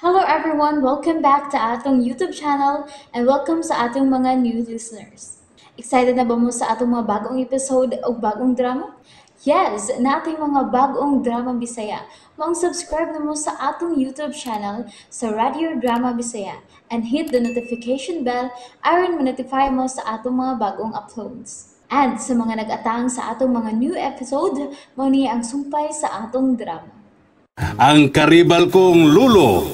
Hello everyone, welcome back to atong YouTube channel and welcome sa atong mga new listeners. Excited na ba mo sa atong mga bagong episode o bagong drama? Yes, na ating mga bagong drama Bisaya. Mag-subscribe na mo sa atong YouTube channel sa Radio Drama Bisaya and hit the notification bell aron ma-notify mo sa atong mga bagong uploads. And sa mga nag-atang sa atong mga new episode, mao niya ang sumpay sa atong drama. Ang karibal kong lulo.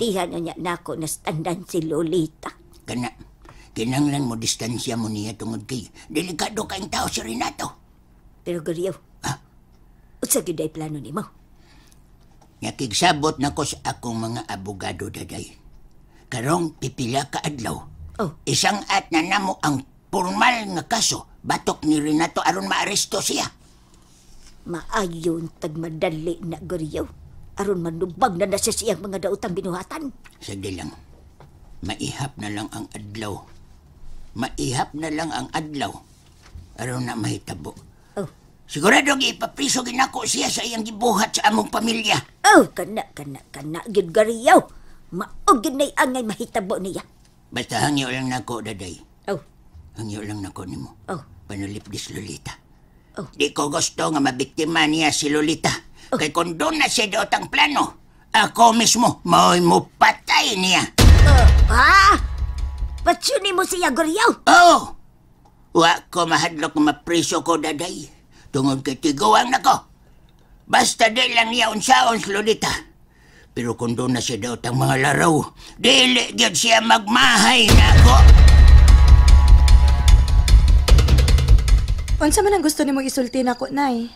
Tihan niya na ako na standan si Lolita. Kinanglan mo distansya mo niya tungod kay delikado kayong tao si Renato. Pero Guryaw, unsa gyud ay plano nimo? Nakigsabot na ko sa akong mga abogado daday. Karong pipila ka adlaw. Oh. Isang at na namo ang formal nga kaso batok ni Renato aron maaresto siya. Maayon tagmadali na Guryaw. Aron manubag na siya siyang mga daotang binuhatan. Sige lang. Maihap na lang ang adlaw. Maihap na lang ang adlaw. Aron na mahitabo. Oh. Sigurado ipapriso ginako siya sa iyang gibuhat sa among pamilya. Oh, kana gyud Guryaw. Maog gyud nay angay mahitabo niya. Basta hangyo lang nako daday. Oh. Hangyo lang nako nimo. Oh. Panulipdis Lolita. Oh. Di ko gusto nga mabiktima niya si Lolita. Oh. Kay kung doon na siya daotang plano, ako mismo mao'y mo patay niya. Patsuni mo siya Guryaw? Oh! Wa ko mahadlok nga mapriso ko daday. Tungod kay tiguang nako. Basta di lang niya unsaon si Lolita. Pero kung doon na siya daotang mga laraw, dili gyud siya magmahay nako. Unsa man ang gusto nimong isulti nako, nay?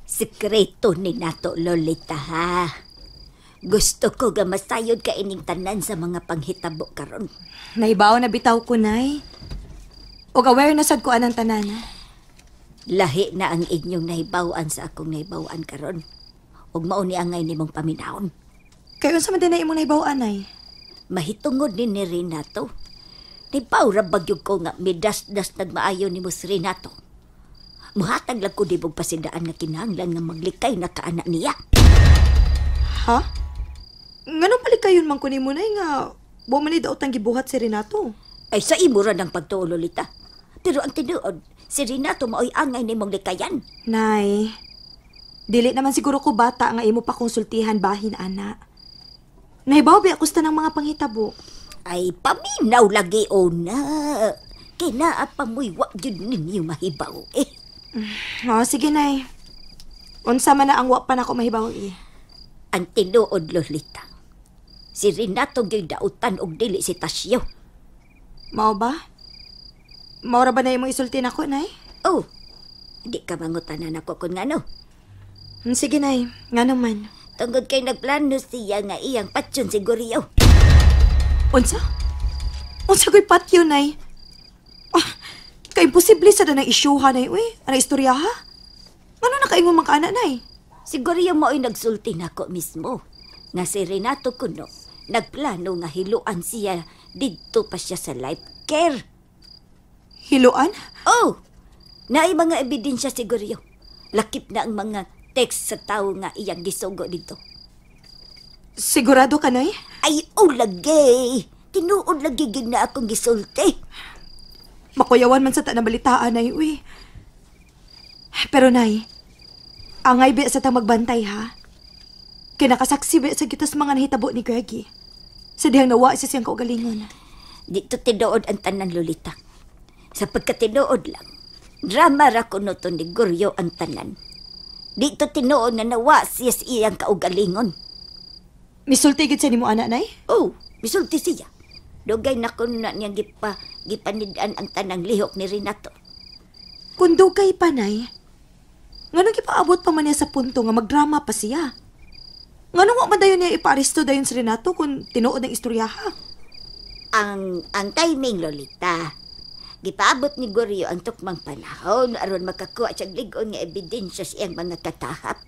Sekreto ni nato Lolita ha. Gusto ko ga masayod ka ining tanan sa mga panghitabo karon. Naibaw na bitaw ko, nay. O aware na sad ko anang tanan. Lahi na ang inyong nahibawan sa akong nahibawan karon. Ug mao ni angay nimong paminawon. Kay unsa man din na imong naibawaan, nay? Mahitungod ni Renato. Nibaw ra bagyog ko nga midas-das nagmaayo ni mo si Renato. Muhatag lang ko dibog pasidaan nga kinahanglan nga maglikay na kaanak niya. Ha? Nganong palikayon man ko nimo, nay, nga bumali daw tang gibuhat si Renato? Ay sa imo ra ng pagtuo Lolita. Pero ang tinuod, si Renato maoy angay nimong likayan. Nay, dili naman siguro ko bata nga imo pa konsultihan bahin, ana. Naibaw ba ako ng mga panghitabo? Ay paminaw lagi o na. Kinaapa mo'y wag yun ninyo mahibaw eh. Oh, sige, nay. Unsa man na ang wa pa nako mahibaw eh. Ang tinuod Lolita. Si Renato gyud dautan og dili si Tasyo. Mao ba? Mao ra ba na imong isulti nako, nay? Oh, di ka mangutanan ako kung ngano. Sige, nay. Nga naman. Tungod kay nagplano siya nga iyang patsyon si Guryaw. Unsa? Unsa ko'y patyo, nay? Kay imposible sa na ng isyuha, nay. Uy, ano istorya, ha? Ano na kayo mga kaanak, nay? Si Guryaw mao'y nagsulti nako mismo. Nga si Renato kuno, nagplano nga hiluan siya didto pa siya sa life care. Hiluan? Oh, naay mga ebidensya si Guryaw. Lakip na ang mga text sa tao nga iyang gisugo dito. Sigurado ka, nay? Ay, lagi. Tinuod lagi gid na akong gisulti. Makuyawan man sa tanabalitaan, nay. Uy. Pero, nay, angay ba sa magbantay, ha? Kinakasaksi ba sa gitas mga nahitabo ni Greggy? Sa dihang nawa sa siyang kaugalingon. Dito tinuod ang tanan Lolita. Sa pagkatinuod lang, drama ra kuno to ni Guryaw ang tanan. Dito tinuod na nawa siya sa iyang kaugalingon. Misulti gid sa nimo, anak, nay? Oh, misulti siya. Dugay na kuno na niyang gipanidaan ang tanang lihok ni Renato. Kung dugay pa, nay, nganong gipaabot pa man niya sa punto nga magdrama pa siya? Nganong wa man dayon niya ipaaresto dayon si Renato kung tinuod ng istorya, ha? Ang timing Lolita. Gipaabot ni Guryaw ang tukmang panahon aron makakuha siyang lig-on nga ebidensya sa iyang mga katahap.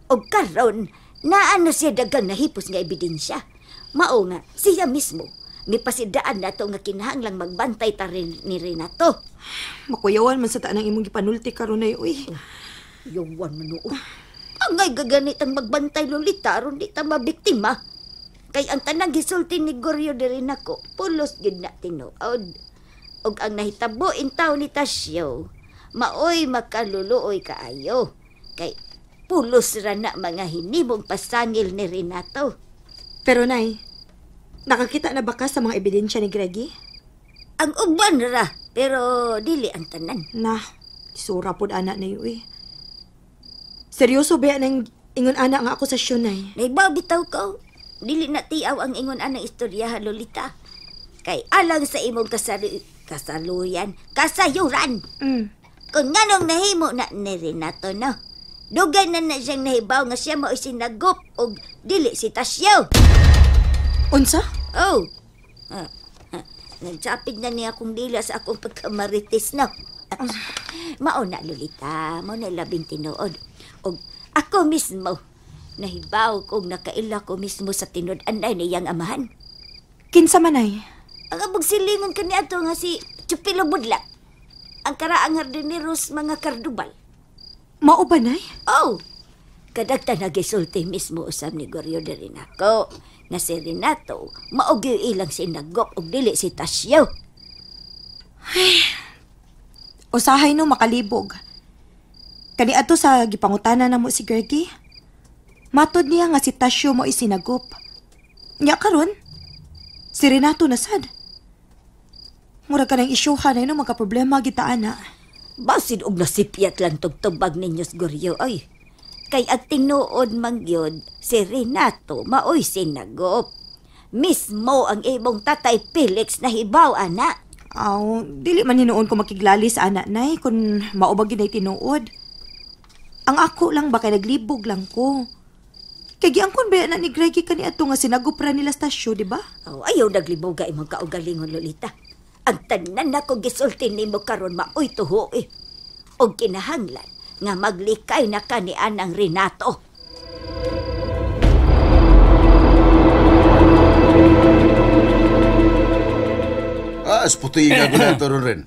O karon, naano siya dagang nahipos nga ebidensya. Mao nga, siya mismo, mipasidaan na to nga kinahanglang magbantay ta rin ni Renato. Makuyawan man sa taanang imong gipanulti karon, nay. Uy. Yuwan man noo. Angay gaganit ang magbantay Lolita aron di ta mabiktima. Kay ang tanang gisulti ni Goryo diri nako, pulos gid na tinuod. Og ang nahitabo intaw ni Tasyo, maoy makaluluoy kaayo. Kay pulos ra na mga hinimong pasangil ni Renato. Pero nay, nakakita na ba ka sa mga ebidensya ni Greggy? Ang uban ra, pero dili ang tanan. Na, sura pod anak na eh. Seryoso ba nang ingon anak nga akusasyon nay? Naibaw bitaw ko, dili na tiaw ang ingon anang istorya Lolita. Kay alang sa imong kasayuran. Kung nganong nahimo na ni Renato, no? Dugay na siyang nahibaw nga siya mao'y sinagop o dili si Tasyo. Unsa? Oh. Nagsapid na niya akong dila sa akong pagkamaritis, no? Mao na, Lolita. Mao na labing tinuod. O ako mismo, nahibaw kong nakaila ko mismo sa tinud-anday niyang amahan. Kinsa man ay? Ang abagsilingon ka niya ito nga si Chupilo Budla. Ang karaang hardineros mga kardubal. Mao ba nay? Oh, kadagta nagisulti mismo usab ni Goryo de Renato nga si Renato maugyo ilang sinagop og dili si Tasyo. Usahay no makalibog. Kani ato sa gipangutana na mo si Greggy. Matod niya nga si Tasyo mo isinagop. Nya karon, si Renato na sad. Mura ka ng isyuhan ay no magkaproblema kita ana. Basin og nasipyat lang tugtubag ninyo Goryo ay. Kay at tinuod mangyod si Renato maoy sinagop. Mismo ang ibong tatay Felix na hibaw ana. Aw, dili man hinuon ko makiglali sa anak nay kung maubag ginay tinuod. Ang ako lang ba kay naglibog lang ko. Kay giangkon ba na ni Greggy kani ato nga sinagop ra nila stasyo, di ba? Oh, ayaw naglibog ka imong kaugalingon Lolita. Ang tanan na kong gisulti nimo karon maoy tuho eh. Og kinahanglan nga maglikay na ka ni anang Renato. Puti nga ko na ito rin.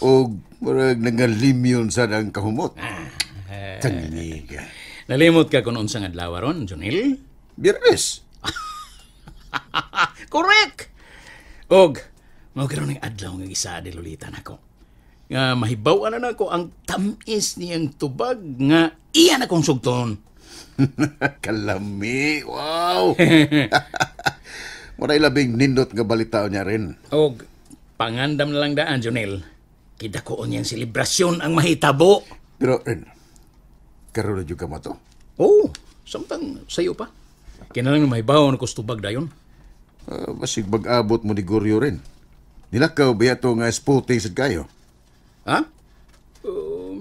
O marag nangalimyon sa ang kahumot. Tanginig. Nalimot ka kung unsang adlaw ron, Jonil? Biyernes. Correct! Og, magkaroon ng adlaw ng isa di Lolita na ko. Nga mahibaw na ko ang tamis niyang tubag nga iyan akong sugton. Kalami. Wow. Muray labing nindot nga balita niya rin. Og, pangandam na lang daan, Jonil. Kita ko niyang selebrasyon ang mahitabo. Pero rin, karoon na juga mo to? Oh, samtang sayo pa. Kinalang mahibaw na kustubag dayon. Basig mag-abot mo ni Goryo rin. Nilakaw ba ito nga spooting sa kayo? Ha?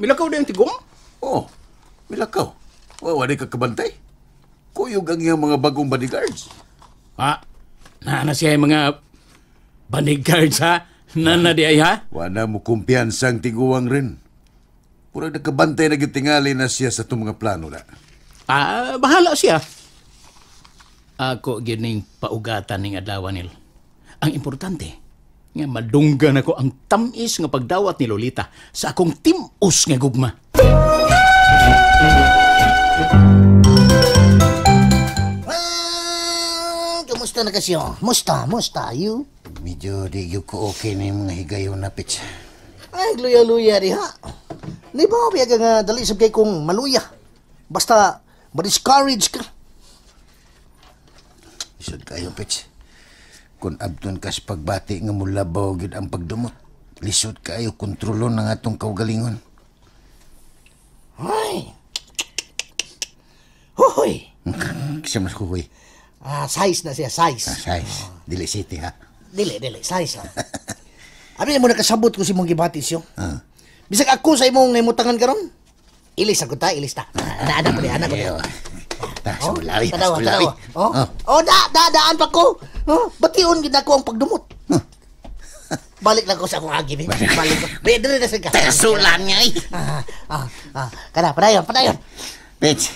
Milakaw na yung tigong? Oo, milakaw. Wala ka kabantay. Kuyog ang iyang mga bagong bodyguards. Ha? Na siya yung mga bodyguards, ha? Nana di ay, ha? Wala mo kumpiyansang tiguang rin. Purag nakabantay na gitingali na siya sa itong mga plano na. Bahala siya. Ako gining paugatan ning adlaw nil. Ang importante, nga madunggan ako ang tamis nga pagdawat ni Lolita sa akong timus nga gugma. Kumusta na kasi oh? Musta, you? Medyo di ko okay na yung mga higayon na pitch. Ay, luya-luya di ha. Di ba biya ka nga dali sa kay kong maluya? Basta, ma-discourage ka. Isod kayo, pitch. Kung abton kas pagbati nga mulabaw gid ang pagdumot, lisod kayo kontrolon ng atong kaugalingon. Ay. Hoy. Kasi mas kukoy. Size na siya, size. Size. Dili city, ha? Dili, size lang. Ano mo nakasabot ko si mong gibatis yun? Bisag ako sa imong naimutangan karon. Ilis ako ta, ilis ta. Anak ko di. Sulawi. Daan pa ko. Bation gid ako ang pagdumot. Balik lang ko sa akong agi. Balik ko. Dire na sa ka. Tasulan niya, eh. Kada, padayon. Pitch.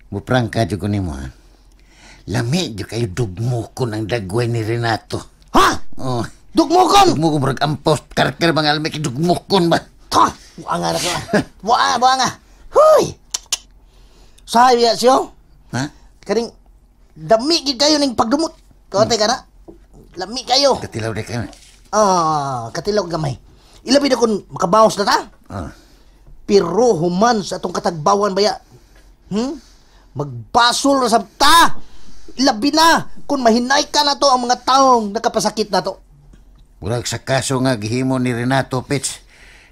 Muprang ka dyan ko ni mo, ha? Lami dyan kayo dugmukon ang dagway ni Renato. Ha? Oh. Dugmukon? Dugmukon, murag ampos. Karakter mga alamay, dugmukon ba? Ha? Buanga na ko. Buanga. Hoy! Sabi siyo. Ha? Kaning dami gid kayo ning pagdumot. Kawatay ka na. Lami kayo. Katilaw na kayo. Katilaw gamay. Ilabi na kung makabawas na ta. Pero human sa atong katagbawan baya. Magbasol na sabta. Ilabi na kung mahinay ka na to ang mga taong nakapasakit na to. Murag sa kaso nga gihimo ni Renato, Pits.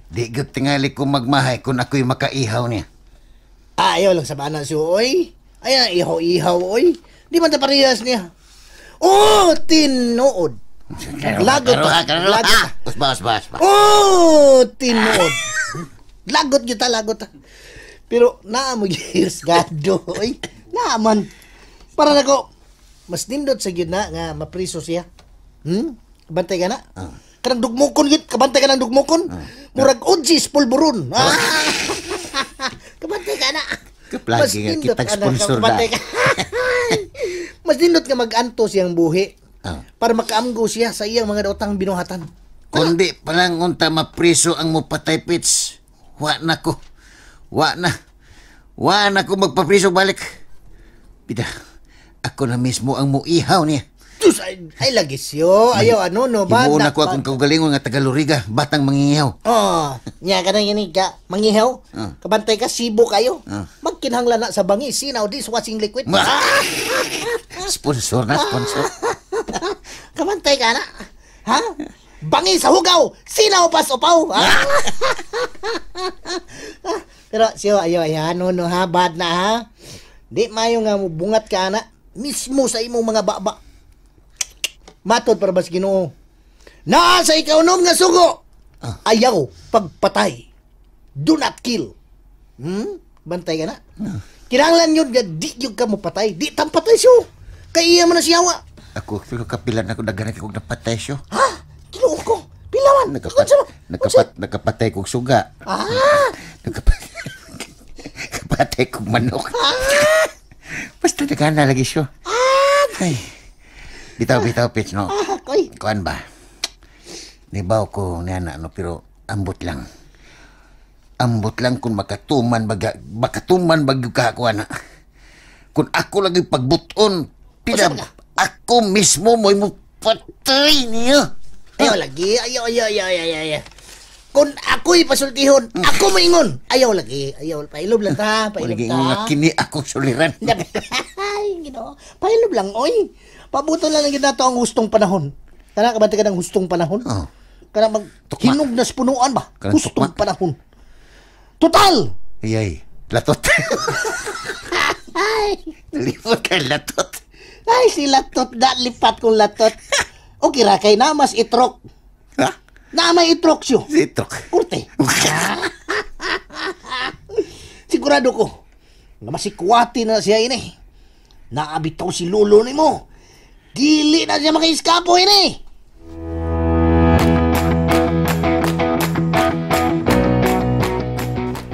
Di gyud tingali ko magmahay kung ako'y makaihaw niya. Ayaw lang sa bana siyo, oy. Ayan, ihaw-ihaw, oy. Di man ta parehas niya. Oh, tinuod. Lagot ta. Lagot. Bas. Oh, tinuod. Lagot kita, lagot ta. Pero naamo yung gado, oy. Naaman. Para na ko, mas nindot sa gyud na nga mapriso siya. Kabantay ka na? Kanang dugmukon gid, kabantay ka ng dugmukon. Murag ujis pulburon. Kabantay ka na. Kaplagi nga kitag sponsor na. Mas nindot nga mag-anto siyang buhi para makaamgo siya sa iyang mga daotang binuhatan. Kundi palang unta mapriso ang mupatay, Pits. Wa na ko magpapriso balik. Pida, ako na mismo ang muihaw niya. Diyos, ay lagi siyo. Ayaw ba? Himuon ako akong kaugalingon nga taga-Luriga, batang mangingihaw. Nya ka na yan ka, mangihaw. Kabantay ka, sibo kayo. Magkinhanglan na sa bangi, sinaw, dishwashing liquid. Sponsor. Kabantay ka na. Ha? Bangi sa hugaw, sinaw pas upaw. Pero siyo, ayaw, ha, bad na ha. Di mayo nga mo bungat ka na, mismo sa imong mga baba. Matod para bas Ginoo. Naa sa ikaw nga sugo. Ayaw pagpatay. Do not kill. Bantay ka na. Kinahanglan yun nga di yung ka mo patay. Di tampatay siyo. Kaya iya man na siyawa. Ako, pero kapilan ako naganak akong napatay siyo. Ha? Kinuo ko. Pilawan. Nakapatay kong suga. Nakapatay kong manok. Basta nagana lagi siyo. Ay. Bitaw, Pits, no? Koy. Kuan ba? Nibaw ko niya pero ambot lang. Ambot lang kung makatuman kakuan na. Kung ako lagi pagbuton, ako mismo mo'y mo patay niya. Ayaw lagi. Ayaw. Kung ako'y pasultihon, ako maingon. Ayaw lagi. Ayaw. Pailob lang ta. Lagi nga kini ako suliran. Ay, Ginoo. Pailob lang, oy. Pabuto lang lang nato ang hustong panahon. Kana kabante ka ng hustong panahon? Kana hinog na punuan ba? Kanang hustong tukma. panahon. Total! Ay, latot. Ay, Lipot ka latot. ay si latot da lipat kong latot. O kira kay na mas itrok. Ha? Na may itrok siyo. Sitok. Kurte. Sigurado ko nga masikwati na siya ini. Naabitaw si lulo ni mo. Dili na siya makaiskapo ini.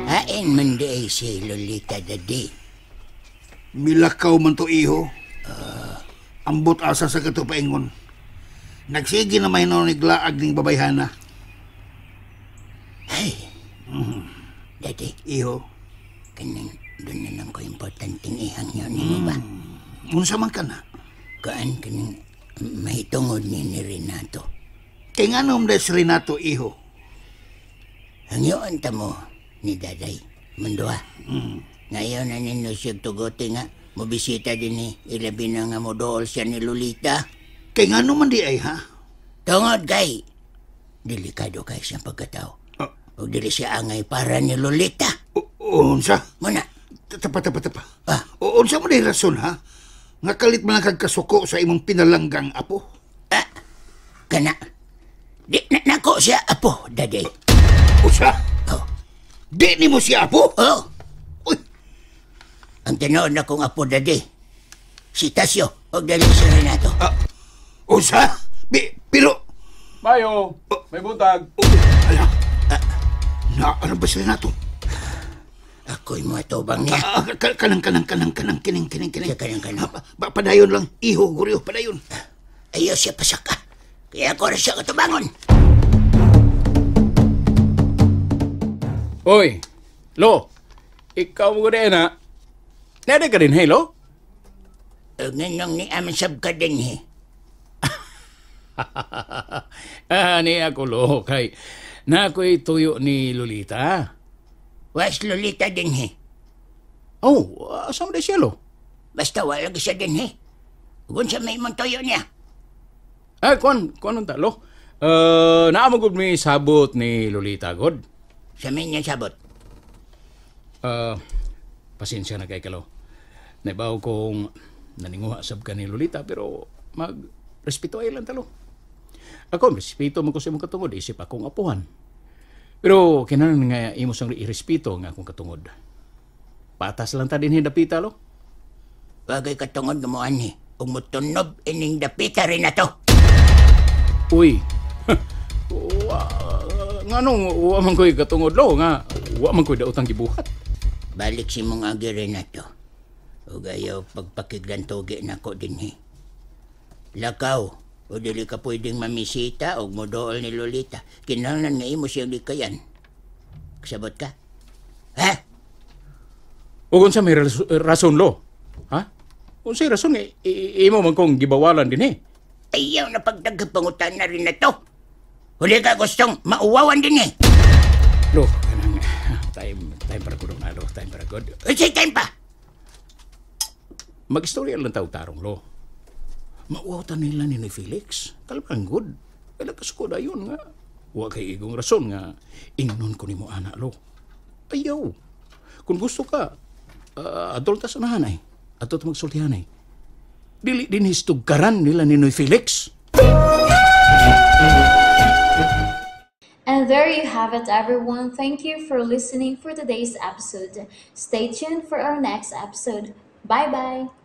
Hain man di si Lolita dadi. Milakaw man to iho. Ambot asa sa katupaingon. Nagsige na may niglaag ning babayhana. Ay. Dadi, Iho, kanang doon na lang ko importanteng ihang yun mo ba? unsa man ka na? Kaan kanang mahitungod ni Renato. Kay nga nung si Renato, iho. Ang yun mo ni Daday, Munduha. Ngayon na ninyo siya tugote nga, mabisita din ni ilabi na nga mo dool siya ni Lolita. Kay nga naman di ay, ha? Tungod kay, delikado kay siyang pagkatao. O dili siya angay para ni Lolita. Unsa? Muna, Tapa. Ah. Unsa mo na rason, ha? Nga kalit man ang kagkasuko sa imong pinalanggang apo? kana. Di na nako siya apo, Daday. Unsa? Oh. Di ni mo siya apo? Oh, Uy, ang tinood na kong apo, Daday. Si Tasyo, o dali si Renato. unsa? Pero... Mayo, may buntag. Ala, ano ba si Renato? Ako'y mo atubang niya. Kanang, kining. Siya kanang. Padayon lang, iho, guryo, padayon. Ayaw siya pasaka. Kaya ako rin siya katubangon. Hoy, Lo, ikaw mo rin na. Nada ka din, hello? Nganong ni Amsab ka din he. Ni ako lo, kay na ako'y tuyo ni Lolita. Was Lolita din he. Oh, asam na siya lo? Basta wala siya din he. Kung sa may mong toyo niya. Kuan ang talo. Naamagod may sabot ni Lolita, God. Sa may niya sabot. Pasensya na kay Kalo. Naibaw kong naninguha sab ka ni Lolita, pero mag-respeto ay lang talo. Ako, respeto mo ko sa imong katungod, isip akong apuhan. Pero kinanan nga imo sang irespeto nga akong katungod. Patas lang ta din hindapita lo. Bagay katungod mo ani, umutunob ining dapita rin na to. Uy, nga nung wa man ko'y katungod lo, nga wa man ko'y daotang gibuhat. Balik si mong agi rin na to. Ug ayaw pagpakiglan togi na ko din he. Lakaw, o dili ka pwedeng mamisita o modool ni Lolita. Kinahanglan nga imo siyang likayan. Kasabot ka? Ha? O kung sa may rason lo, ha? Kung sa rason, imo man kong gibawalan din eh. Ayaw na pagdagkapangutan na rin na to. Huli ka gustong mauwawan din eh. Lo, kanang time para ko na lo, time para God. Say time pa! Mag-istorya lang tao tarong lo. Mauwatan nila ni Felix. Talagang good. Kaya kasuko na yun nga. Huwag kay igong rason nga ingnon ko ni mo anak lo. Ayaw. Kung gusto ka, adulta sa nahanay. Atot magsultihanay. Dili din histugkaran nila ni Felix. And there you have it, everyone. Thank you for listening for today's episode. Stay tuned for our next episode. Bye-bye.